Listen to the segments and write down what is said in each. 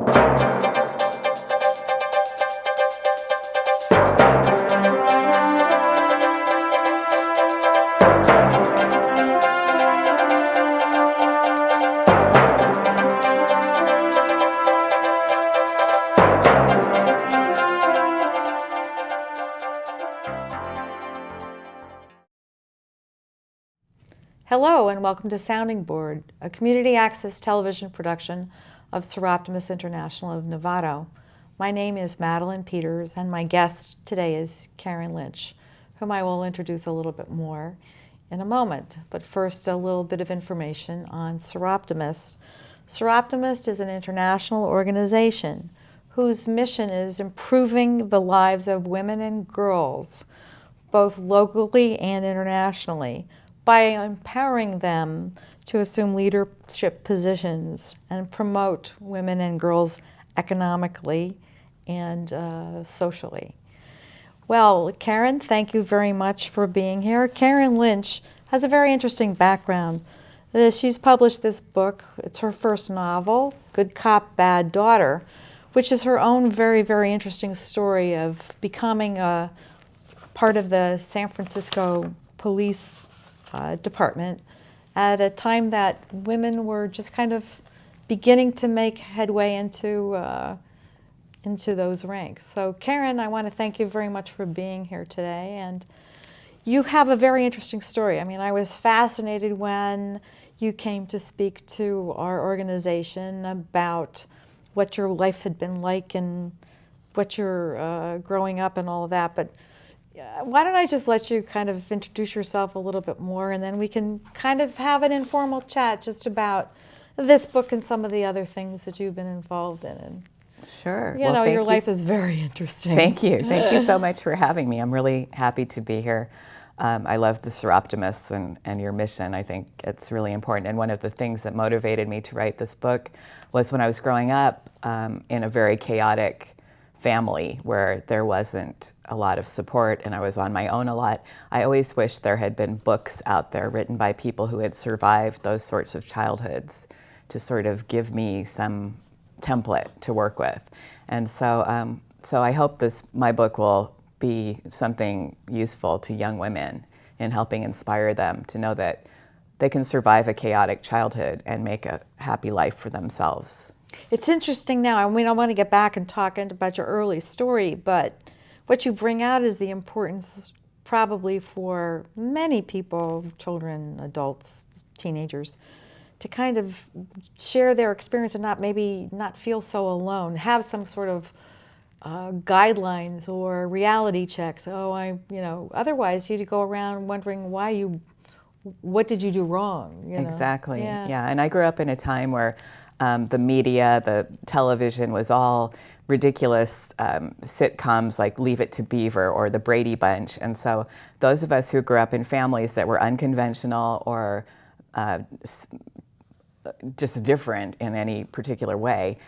Hello and welcome to Sounding Board, a community access television production of Seroptimus International of Novato. My name is Madeline Peters and my guest today is Karen Lynch, whom I will introduce a little bit more in a moment. But first, a little bit of information on Seroptimus. Seroptimus is an international organization whose mission is improving the lives of women and girls, both locally and internationally, by empowering them to assume leadership positions and promote women and girls economically and socially. Well, Karen, thank you very much for being here. Karen Lynch has a very interesting background. She's published this book. It's her first novel, Good Cop, Bad Daughter, which is her own very, very interesting story of becoming a part of the San Francisco police department at a time that women were just kind of beginning to make headway into those ranks. So Karen, I want to thank you very much for being here today. And you have a very interesting story. I mean, I was fascinated when you came to speak to our organization about what your life had been like and what you're growing up and all of that. But why don't I just let you kind of introduce yourself a little bit more, and then we can kind of have an informal chat just about this book and some of the other things that you've been involved in. And sure. You know, your life is very interesting. Thank you. Thank you so much for having me. I'm really happy to be here. I love the Seroptimus and your mission. I think it's really important. And one of the things that motivated me to write this book was when I was growing up in a very chaotic family where there wasn't a lot of support and I was on my own a lot. I always wished there had been books out there written by people who had survived those sorts of childhoods to sort of give me some template to work with. And so, so I hope my book will be something useful to young women in helping inspire them to know that they can survive a chaotic childhood and make a happy life for themselves. It's interesting now. I mean, I want to get back and talk about your early story, but what you bring out is the importance probably for many people, children, adults, teenagers, to kind of share their experience and not feel so alone, have some sort of guidelines or reality checks. Otherwise you'd go around wondering what did you do wrong? Exactly, yeah. And I grew up in a time where the media, the television was all ridiculous sitcoms like Leave It to Beaver or The Brady Bunch. And so those of us who grew up in families that were unconventional or just different in any particular way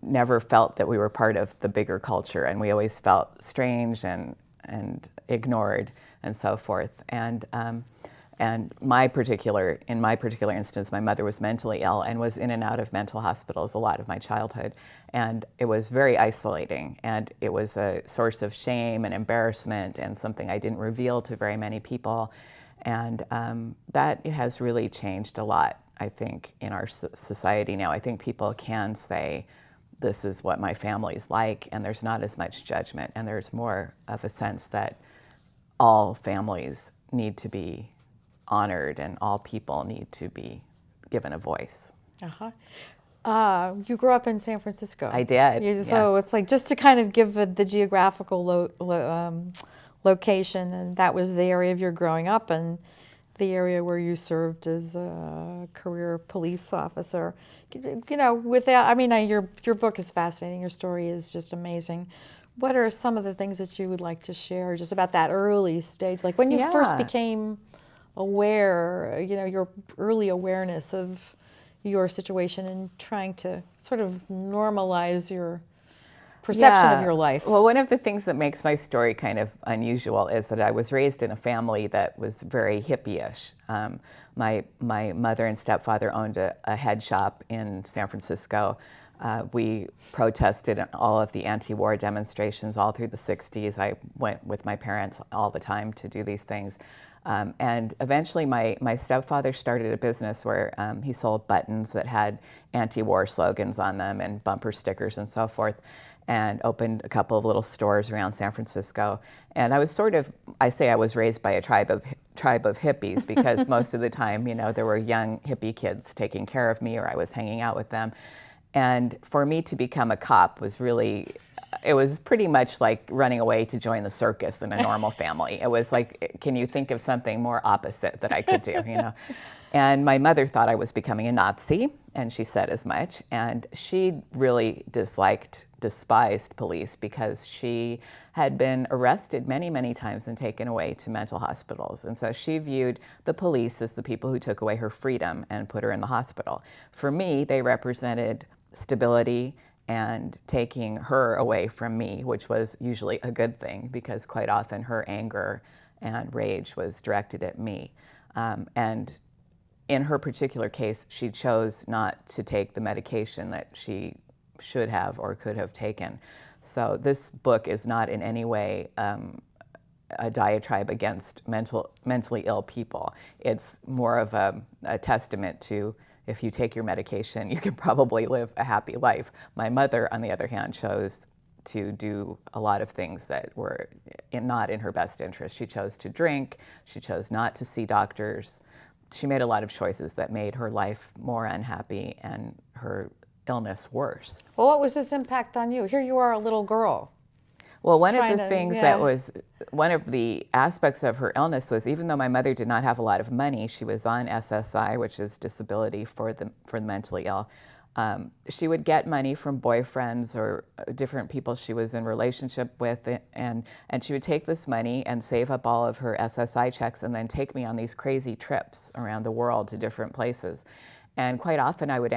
never felt that we were part of the bigger culture. And we always felt strange and ignored and so forth. And in my particular instance, my mother was mentally ill and was in and out of mental hospitals a lot of my childhood. And it was very isolating. And it was a source of shame and embarrassment and something I didn't reveal to very many people. And that has really changed a lot, I think, in our society now. I think people can say, this is what my family's like, and there's not as much judgment. And there's more of a sense that all families need to be honored and all people need to be given a voice. You grew up in San Francisco. I did. So yes. It's like just to kind of give the geographical location, and that was the area of your growing up and the area where you served as a career police officer. Your book is fascinating. Your story is just amazing. What are some of the things that you would like to share just about that early stage, like when you first became aware, your early awareness of your situation and trying to sort of normalize your perception of your life? Well, one of the things that makes my story kind of unusual is that I was raised in a family that was very hippie-ish. My mother and stepfather owned a head shop in San Francisco. We protested at all of the anti-war demonstrations all through the 60s. I went with my parents all the time to do these things. And eventually my stepfather started a business where he sold buttons that had anti-war slogans on them and bumper stickers and so forth, and opened a couple of little stores around San Francisco. And I was I say I was raised by a tribe of hippies because most of the time, there were young hippie kids taking care of me, or I was hanging out with them. And for me to become a cop it was pretty much like running away to join the circus in a normal family. It was like, can you think of something more opposite that I could do, And my mother thought I was becoming a Nazi, and she said as much. And she really despised police because she had been arrested many, many times and taken away to mental hospitals. And so she viewed the police as the people who took away her freedom and put her in the hospital. For me, they represented stability and taking her away from me, which was usually a good thing because quite often her anger and rage was directed at me. And in her particular case, she chose not to take the medication that she should have or could have taken. So this book is not in any way a diatribe against mentally ill people. It's more of a testament to, if you take your medication, you can probably live a happy life. My mother, on the other hand, chose to do a lot of things that were not in her best interest. She chose to drink. She chose not to see doctors. She made a lot of choices that made her life more unhappy and her illness worse. Well, what was this impact on you? Here you are, a little girl. Well, one of the aspects of her illness was, even though my mother did not have a lot of money, she was on SSI, which is disability for the mentally ill. She would get money from boyfriends or different people she was in relationship with, and she would take this money and save up all of her SSI checks and then take me on these crazy trips around the world to different places. And quite often I would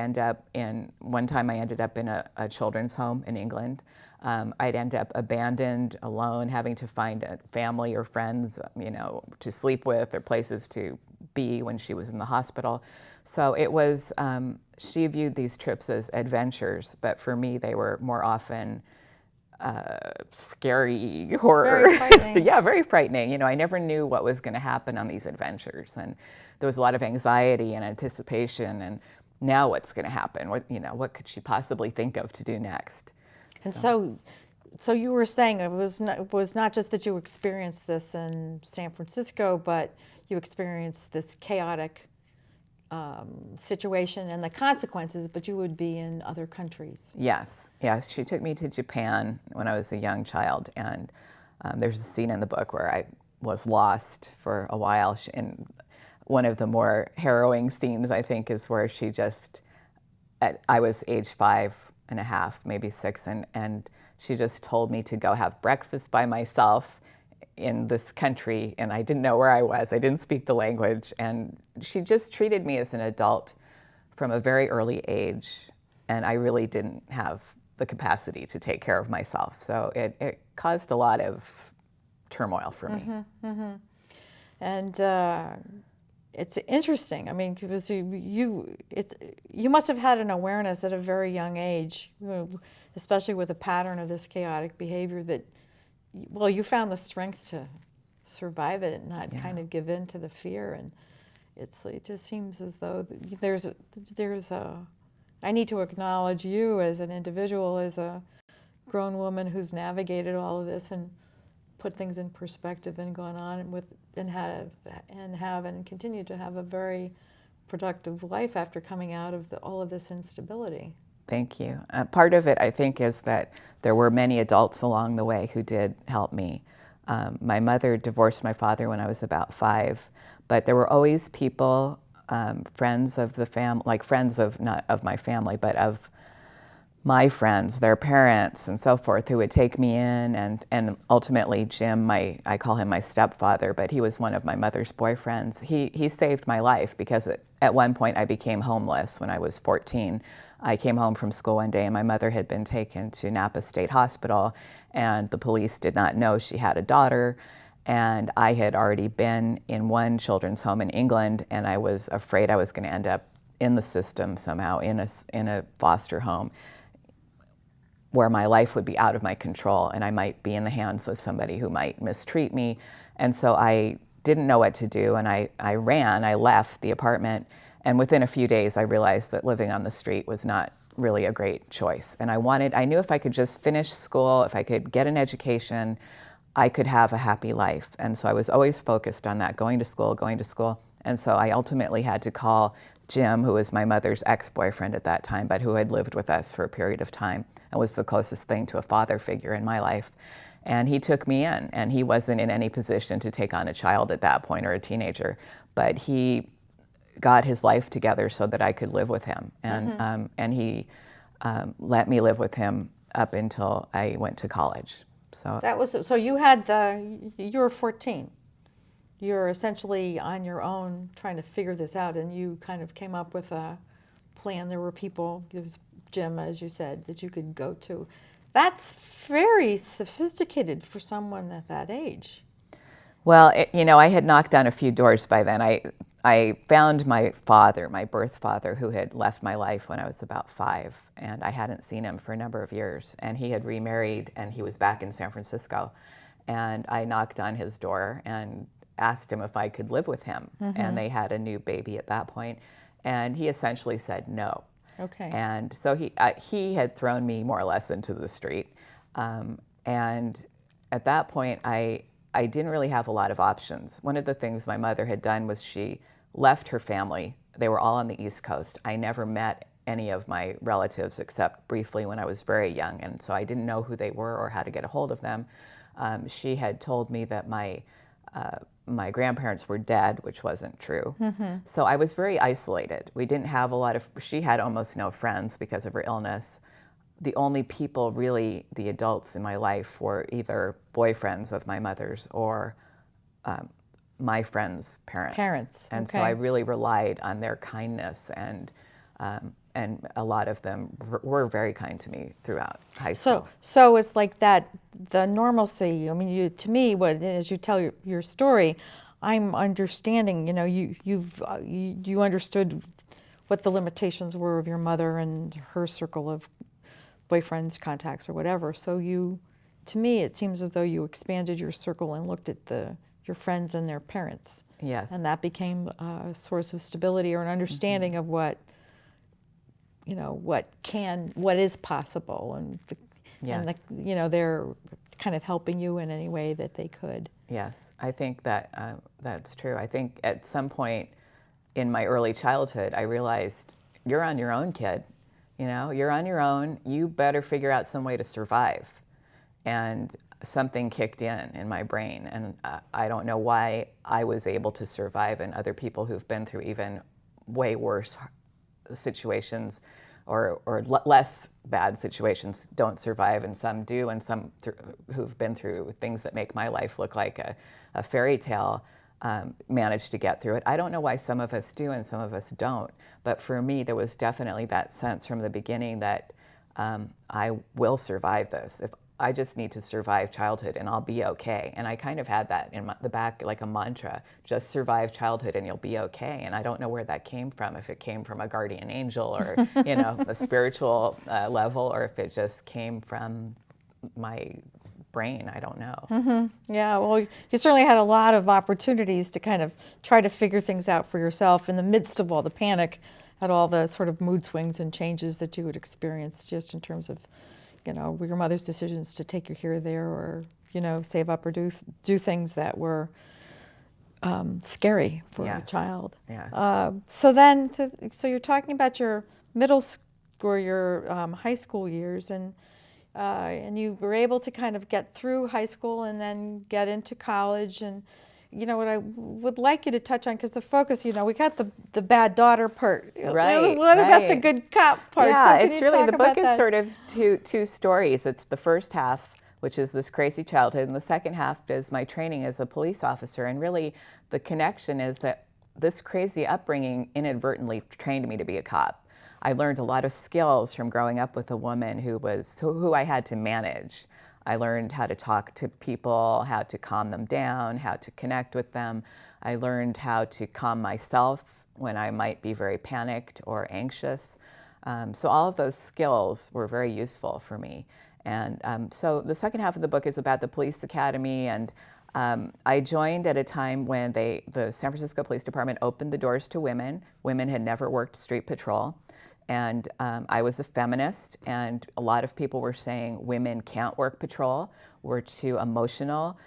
one time I ended up in a children's home in England. I'd end up abandoned, alone, having to find a family or friends, to sleep with or places to be when she was in the hospital. So it was, she viewed these trips as adventures, but for me they were more often scary horror. Very frightening. Yeah, very frightening. I never knew what was going to happen on these adventures, and there was a lot of anxiety and anticipation. And now, what's going to happen? What could she possibly think of to do next? And so you were saying it was not just that you experienced this in San Francisco, but you experienced this chaotic situation and the consequences, but you would be in other countries. Yes. She took me to Japan when I was a young child, and there's a scene in the book where I was lost for a while. And one of the more harrowing scenes, I think, is where I was age 5.5, maybe 6, and she just told me to go have breakfast by myself in this country, and I didn't know where I was. I didn't speak the language, and she just treated me as an adult from a very early age, and I really didn't have the capacity to take care of myself. So it caused a lot of turmoil for me. Mm-hmm, mm-hmm. And it's interesting. I mean, because you must have had an awareness at a very young age, especially with a pattern of this chaotic behavior that, well, you found the strength to survive it and not kind of give in to the fear. And it just seems as though I need to acknowledge you as an individual, as a grown woman who's navigated all of this and put things in perspective and gone on and continue to have a very productive life after coming out of all of this instability. Thank you. Part of it, I think, is that there were many adults along the way who did help me. My mother divorced my father when I was about 5, but there were always people, friends of the family, like friends of, not of my family, but of my friends, their parents and so forth, who would take me in, and ultimately Jim, I call him my stepfather, but he was one of my mother's boyfriends. He saved my life because at one point I became homeless when I was 14. I came home from school one day and my mother had been taken to Napa State Hospital, and the police did not know she had a daughter, and I had already been in one children's home in England, and I was afraid I was going to end up in the system somehow, in a foster home. where my life would be out of my control and I might be in the hands of somebody who might mistreat me. And so I didn't know what to do, and I left the apartment, and within a few days I realized that living on the street was not really a great choice. And I knew if I could just finish school, if I could get an education, I could have a happy life. And so I was always focused on that, going to school. And so I ultimately had to call Jim, who was my mother's ex-boyfriend at that time, but who had lived with us for a period of time and was the closest thing to a father figure in my life. And he took me in, and he wasn't in any position to take on a child at that point or a teenager, but he got his life together so that I could live with him. And he let me live with him up until I went to college. So you were 14. You're essentially on your own trying to figure this out, and you kind of came up with a plan. There were people, there was Jim, as you said, that you could go to. That's very sophisticated for someone at that age. Well, I had knocked on a few doors by then. I found my father, my birth father, who had left my life when I was about 5, and I hadn't seen him for a number of years. And he had remarried, and he was back in San Francisco. And I knocked on his door and asked him if I could live with him. And they had a new baby at that point, and he essentially said no. Okay. And so he had thrown me more or less into the street. And at that point, I didn't really have a lot of options. One of the things my mother had done was she left her family. They were all on the East Coast. I never met any of my relatives except briefly when I was very young, and so I didn't know who they were or how to get a hold of them. She had told me that my grandparents were dead, which wasn't true. So I was very isolated. We didn't have she had almost no friends because of her illness. The only people really, the adults in my life, were either boyfriends of my mother's or my friends' parents. And so I really relied on their kindness, and a lot of them were very kind to me throughout high school. So it's like that, the normalcy. I mean, to me, as you tell your story, I'm understanding. You understood what the limitations were of your mother and her circle of boyfriends, contacts, or whatever. So to me, it seems as though you expanded your circle and looked at your friends and their parents. Yes. And that became a source of stability or an understanding of what is possible, and they're kind of helping you in any way that they could. Yes, I think that that's true. I think at some point in my early childhood, I realized you're on your own, kid. You're on your own. You better figure out some way to survive. And something kicked in my brain, and I don't know why I was able to survive, and other people who've been through even way worse situations or less bad situations don't survive, and some do, and some who've been through things that make my life look like a fairy tale manage to get through it. I don't know why some of us do and some of us don't, but for me there was definitely that sense from the beginning that I will survive this. If I just need to survive childhood and I'll be okay. And I kind of had that in the back like a mantra, just survive childhood and you'll be okay. And I don't know where that came from, if it came from a guardian angel or a spiritual level, or if it just came from my brain. I don't know. Yeah, well, you certainly had a lot of opportunities to kind of try to figure things out for yourself in the midst of all the panic, at all the sort of mood swings and changes that you would experience just in terms of your mother's decisions to take you here or there, or save up or do things that were scary for a child. Yes. So you're talking about your middle school or your high school years, and you were able to kind of get through high school and then get into college. And what I would like you to touch on, because the focus, we got the bad daughter part. Right. What about the good cop part? Yeah, so it's really, the book is sort of two stories. It's the first half, which is this crazy childhood, and the second half is my training as a police officer. And really, the connection is that this crazy upbringing inadvertently trained me to be a cop. I learned a lot of skills from growing up with a woman who I had to manage. I learned how to talk to people, how to calm them down, how to connect with them. I learned how to calm myself when I might be very panicked or anxious. So all of those skills were very useful for me. And so the second half of the book is about the police academy, and I joined at a time when the San Francisco Police Department opened the doors to women. Women had never worked street patrol. And I was a feminist, and a lot of people were saying women can't work patrol, we're too emotional,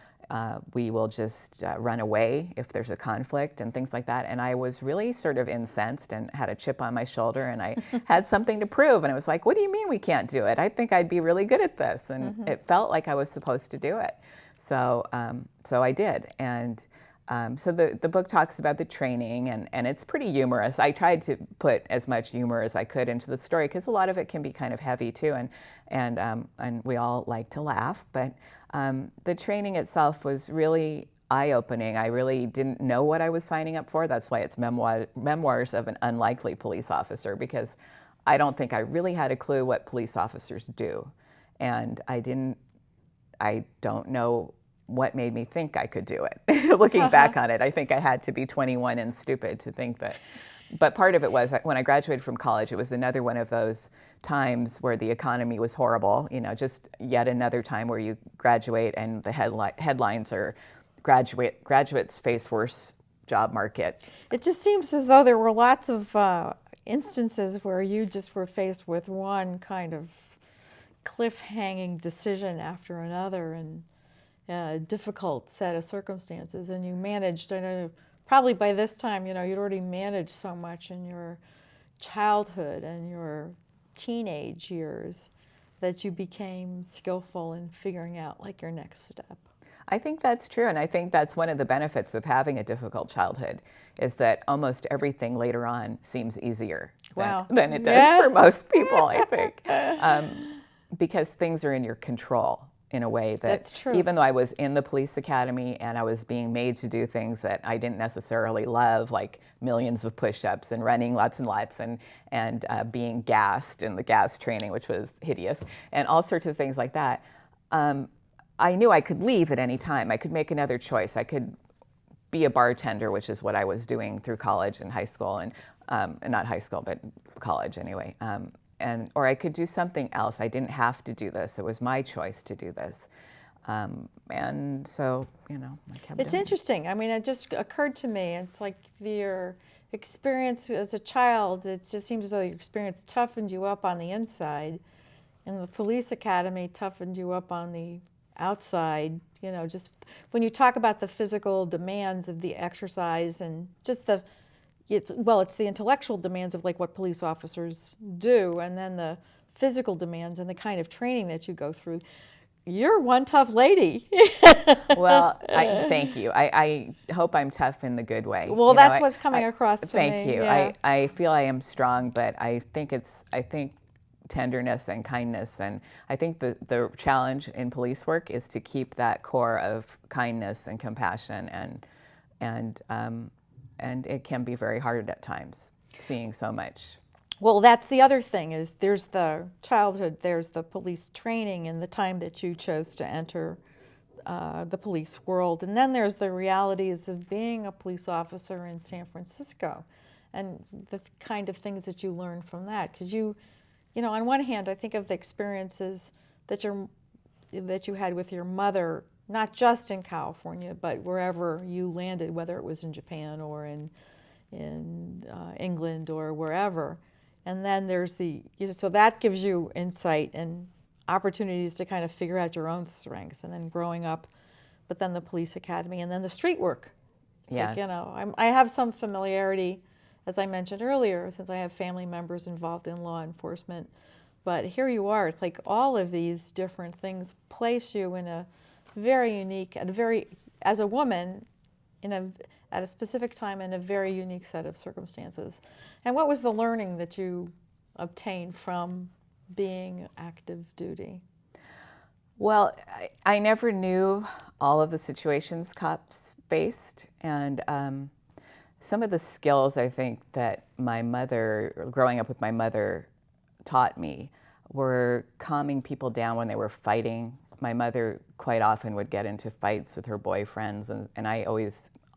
we will just run away if there's a conflict and things like that. And I was really sort of incensed and had a chip on my shoulder, and I had something to prove. And I was like, what do you mean we can't do it? I think I'd be really good at this. And it felt like I was supposed to do it. So, so I did. And so the book talks about the training, and it's pretty humorous. I tried to put as much humor as I could into the story because a lot of it can be kind of heavy too, and we all like to laugh. But the training itself was really eye-opening. I really didn't know what I was signing up for. That's why it's memoirs of an unlikely police officer, because I don't think I really had a clue what police officers do, and I don't know what made me think I could do it. Looking back on it, I think I had to be 21 and stupid to think that. But part of it was when I graduated from college, it was another one of those times where the economy was horrible, just yet another time where you graduate and the headlines are graduates face worse job market. It just seems as though there were lots of instances where you just were faced with one kind of cliff-hanging decision after another, and a difficult set of circumstances, and you managed, I know, probably by this time, you'd already managed so much in your childhood and your teenage years that you became skillful in figuring out like your next step. I think that's true, and I think that's one of the benefits of having a difficult childhood, is that almost everything later on seems easier than it does for most people, I think, because things are in your control. In a way that, even though I was in the police academy and I was being made to do things that I didn't necessarily love, like millions of push-ups and running lots and lots, and being gassed in the gas training, which was hideous, and all sorts of things like that, I knew I could leave at any time. I could make another choice. I could be a bartender, which is what I was doing through college and high school, and not high school, but college anyway. Or I could do something else. I didn't have to do this. It was my choice to do this. And so, I kept It's doing interesting. I mean, it just occurred to me, it's like your experience as a child, it just seems as though your experience toughened you up on the inside, and the police academy toughened you up on the outside. Just when you talk about the physical demands of the exercise and just it's the intellectual demands of like what police officers do, and then the physical demands and the kind of training that you go through. You're one tough lady. Well, thank you. I hope I'm tough in the good way. Well, that's what's coming across to me. Thank you. Yeah. I feel I am strong, but I think tenderness and kindness, and I think the challenge in police work is to keep that core of kindness and compassion, and it can be very hard at times, seeing so much. Well, that's the other thing, is there's the childhood, there's the police training and the time that you chose to enter the police world. And then there's the realities of being a police officer in San Francisco and the kind of things that you learn from that. Because on one hand, I think of the experiences that you had with your mother, not just in California, but wherever you landed, whether it was in Japan or in England or wherever. And then there's so that gives you insight and opportunities to kind of figure out your own strengths. And then growing up, but then the police academy, and then the street work. Yes. Like, I have some familiarity, as I mentioned earlier, since I have family members involved in law enforcement. But here you are. It's like all of these different things place you in a very unique and as a woman, at a specific time in a very unique set of circumstances. And what was the learning that you obtained from being active duty? Well, I never knew all of the situations cops faced, and some of the skills I think that growing up with my mother, taught me were calming people down when they were fighting. My mother quite often would get into fights with her boyfriends, and I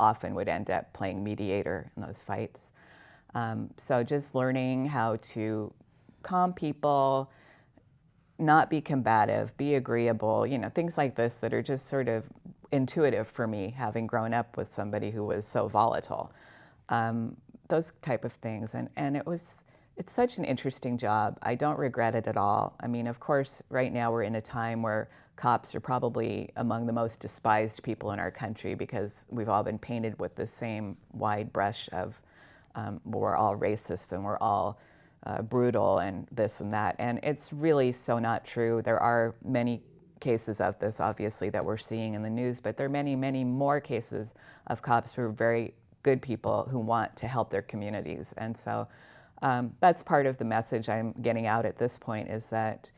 often would end up playing mediator in those fights. So just learning how to calm people, not be combative, be agreeable, things like this that are just sort of intuitive for me, having grown up with somebody who was so volatile. Those type of things. And it's such an interesting job. I don't regret it at all. I mean, of course, right now we're in a time where cops are probably among the most despised people in our country because we've all been painted with the same wide brush of we're all racist and we're all brutal and this and that. And it's really so not true. There are many cases of this, obviously, that we're seeing in the news, but there are many, many more cases of cops who are very good people who want to help their communities. And so that's part of the message I'm getting out at this point, is that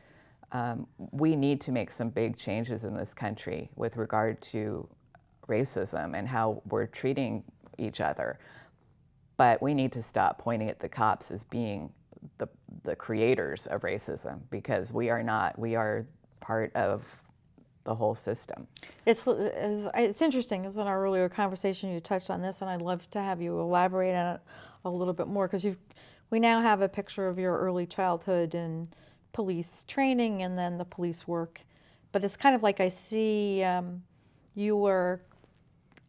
we need to make some big changes in this country with regard to racism and how we're treating each other. But we need to stop pointing at the cops as being the creators of racism, because we are not. We are part of the whole system. It's interesting, as in our earlier conversation you touched on this, and I'd love to have you elaborate on it a little bit more, because we now have a picture of your early childhood and police training and then the police work, but it's kind of like I see your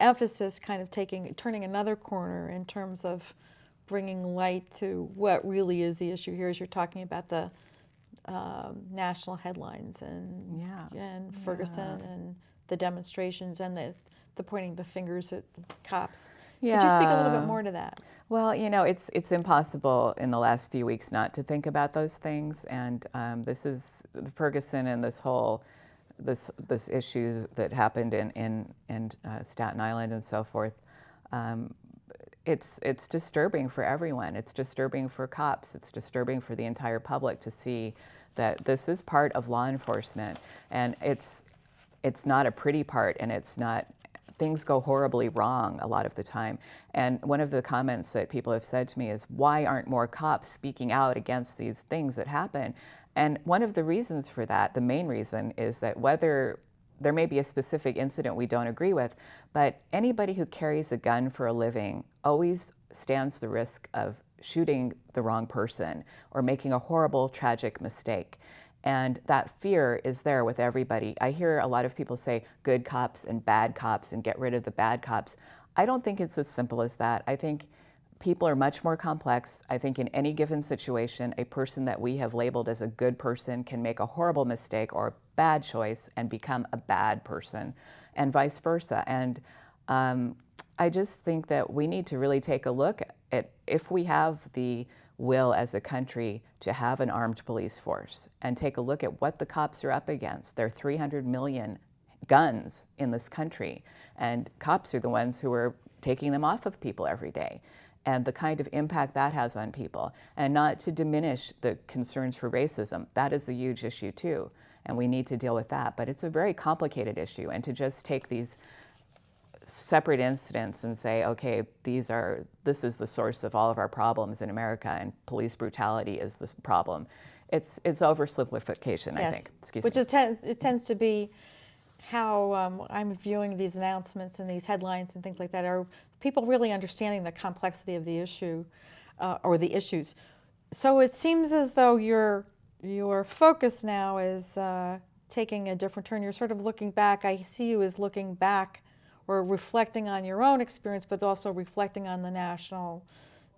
emphasis kind of turning another corner in terms of bringing light to what really is the issue here, as you're talking about the national headlines and Ferguson and the demonstrations and the pointing the fingers at the cops. Yeah. Could you speak a little bit more to that? Well, it's impossible in the last few weeks not to think about those things, and this is Ferguson and this whole this issue that happened in Staten Island and so forth. It's disturbing for everyone. It's disturbing for cops. It's disturbing for the entire public to see that this is part of law enforcement, and it's not a pretty part, and it's not. Things go horribly wrong a lot of the time. And one of the comments that people have said to me is, why aren't more cops speaking out against these things that happen? And one of the reasons for that, the main reason, is that whether there may be a specific incident we don't agree with, but anybody who carries a gun for a living always stands the risk of shooting the wrong person or making a horrible, tragic mistake. And that fear is there with everybody. I hear a lot of people say good cops and bad cops and get rid of the bad cops. I don't think it's as simple as that. I think people are much more complex. I think in any given situation, a person that we have labeled as a good person can make a horrible mistake or a bad choice and become a bad person, and vice versa. And I just think that we need to really take a look at if we have the will as a country to have an armed police force and take a look at what the cops are up against. There are 300 million guns in this country, and cops are the ones who are taking them off of people every day, and the kind of impact that has on people. And not to diminish the concerns for racism, that is a huge issue too, and we need to deal with that. But it's a very complicated issue, and to just take these separate incidents and say, okay, this is the source of all of our problems in America, and police brutality is the problem. It's oversimplification, yes. I think. Excuse me. Which it tends to be how I'm viewing these announcements and these headlines and things like that. Are people really understanding the complexity of the issue or the issues? So it seems as though your focus now is taking a different turn. You're sort of looking back. I see you as looking back or reflecting on your own experience, but also reflecting on the national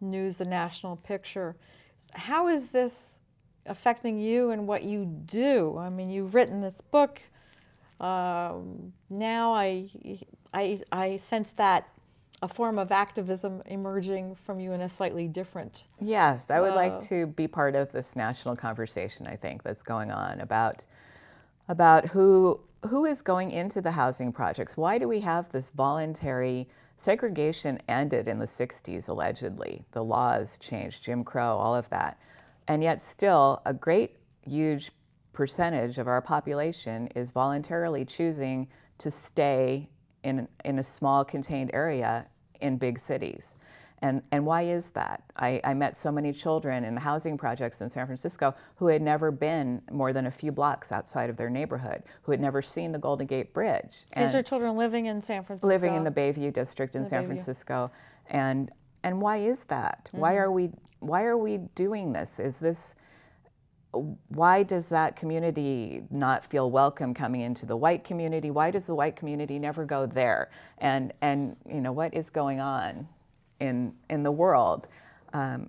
news, the national picture. How is this affecting you and what you do? I mean, you've written this book. Now I sense that a form of activism emerging from you in a slightly different. Yes, I would like to be part of this national conversation, I think, that's going on about who is going into the housing projects. Why do we have this voluntary segregation? Ended in the 60s, allegedly. The laws changed, Jim Crow, all of that. And yet still a great, huge percentage of our population is voluntarily choosing to stay in a small contained area in big cities. And why is that? I met so many children in the housing projects in San Francisco who had never been more than a few blocks outside of their neighborhood, who had never seen the Golden Gate Bridge. These are children living in San Francisco? Living in the Bayview district in San Francisco. And why is that? Mm-hmm. Why are we doing this? Is this why does that community not feel welcome coming into the white community? Why does the white community never go there? And what is going on in the world?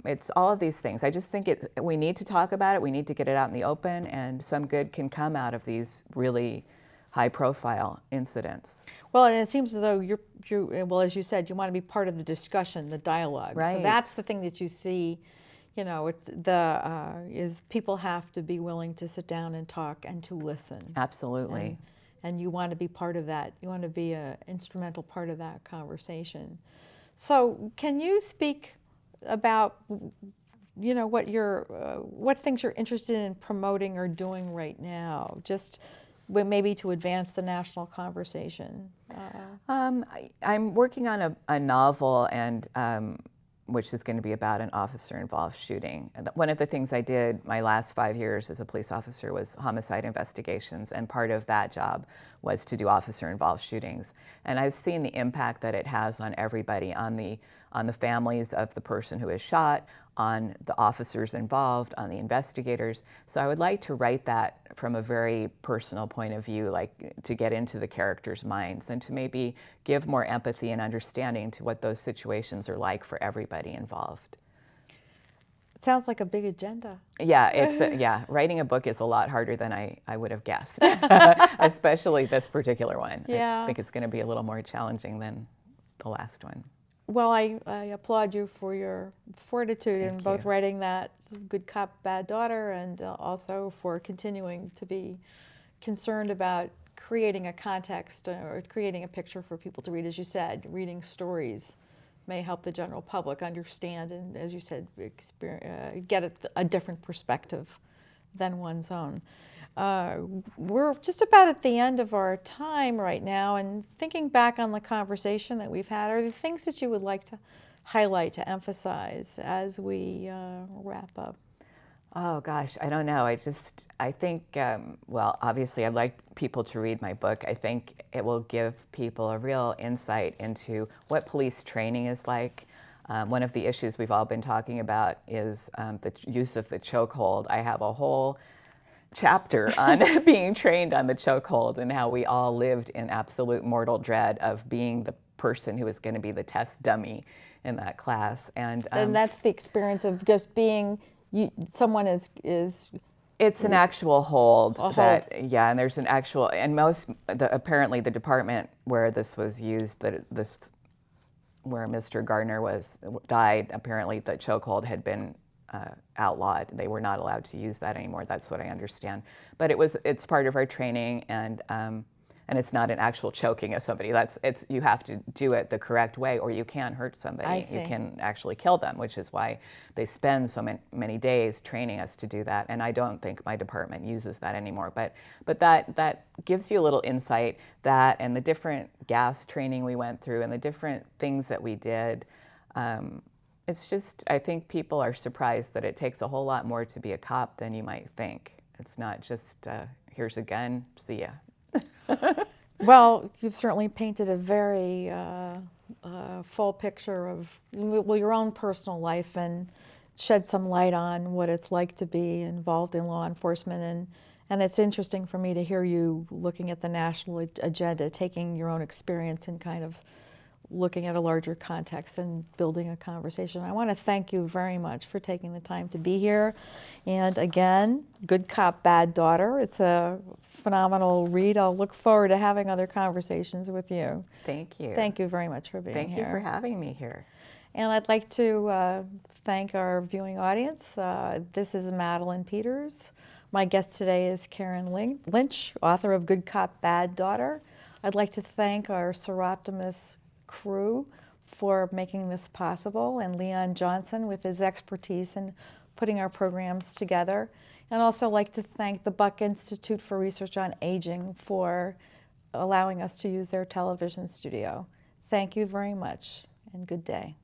It's all of these things. I just think we need to talk about it. We need to get it out in the open, and some good can come out of these really high-profile incidents. Well, and it seems as though well, as you said, you want to be part of the discussion, the dialogue. Right. So that's the thing that you see. It's is people have to be willing to sit down and talk and to listen. Absolutely. And you want to be part of that. You want to be an instrumental part of that conversation. So, can you speak about what things you're interested in promoting or doing right now, just maybe to advance the national conversation? I'm working on a novel, and which is going to be about an officer-involved shooting. And one of the things I did my last 5 years as a police officer was homicide investigations, and part of that job was to do officer-involved shootings. And I've seen the impact that it has on everybody, on the families of the person who is shot, on the officers involved, on the investigators. So I would like to write that from a very personal point of view, like to get into the characters' minds and to maybe give more empathy and understanding to what those situations are like for everybody involved. It sounds like a big agenda. Yeah, writing a book is a lot harder than I would have guessed, especially this particular one. Yeah. I think it's going to be a little more challenging than the last one. Well, I applaud you for your fortitude in both writing that Good Cop, Bad Daughter, and also for continuing to be concerned about creating a context or creating a picture for people to read. As you said, reading stories may help the general public understand and, as you said, get a different perspective than one's own. We're just about at the end of our time right now, and thinking back on the conversation that we've had, are there things that you would like to highlight, to emphasize as we wrap up? Oh gosh, I don't know. I think, well, obviously I'd like people to read my book. I think it will give people a real insight into what police training is like. One of the issues we've all been talking about is the use of the chokehold. I have a whole chapter on being trained on the chokehold and how we all lived in absolute mortal dread of being the person who was going to be the test dummy in that class. And that's the experience of just being, someone is it's an actual hold. Hold. Yeah, and there's an actual, and apparently the department where this was used, where Mr. Gardner died, apparently the chokehold had been outlawed. They were not allowed to use that anymore. That's what I understand. But it's part of our training, and it's not an actual choking of somebody. You have to do it the correct way, or you can hurt somebody. I see. You can actually kill them, which is why they spend so many days training us to do that. And I don't think my department uses that anymore. But that gives you a little insight, that and the different gas training we went through and the different things that we did. It's just, I think people are surprised that it takes a whole lot more to be a cop than you might think. It's not just, here's a gun, see ya. Well, you've certainly painted a very full picture of your own personal life and shed some light on what it's like to be involved in law enforcement. And it's interesting for me to hear you looking at the national agenda, taking your own experience and kind of looking at a larger context and building a conversation. I want to thank you very much for taking the time to be here. And again, Good Cop, Bad Daughter. It's a phenomenal read. I'll look forward to having other conversations with you. Thank you. Thank you very much for being here. Thank you for having me here. And I'd like to thank our viewing audience. This is Madeline Peters. My guest today is Karen Lynch, author of Good Cop, Bad Daughter. I'd like to thank our Seroptimus crew for making this possible, and Leon Johnson with his expertise in putting our programs together. And also like to thank the Buck Institute for Research on Aging for allowing us to use their television studio. Thank you very much, and good day.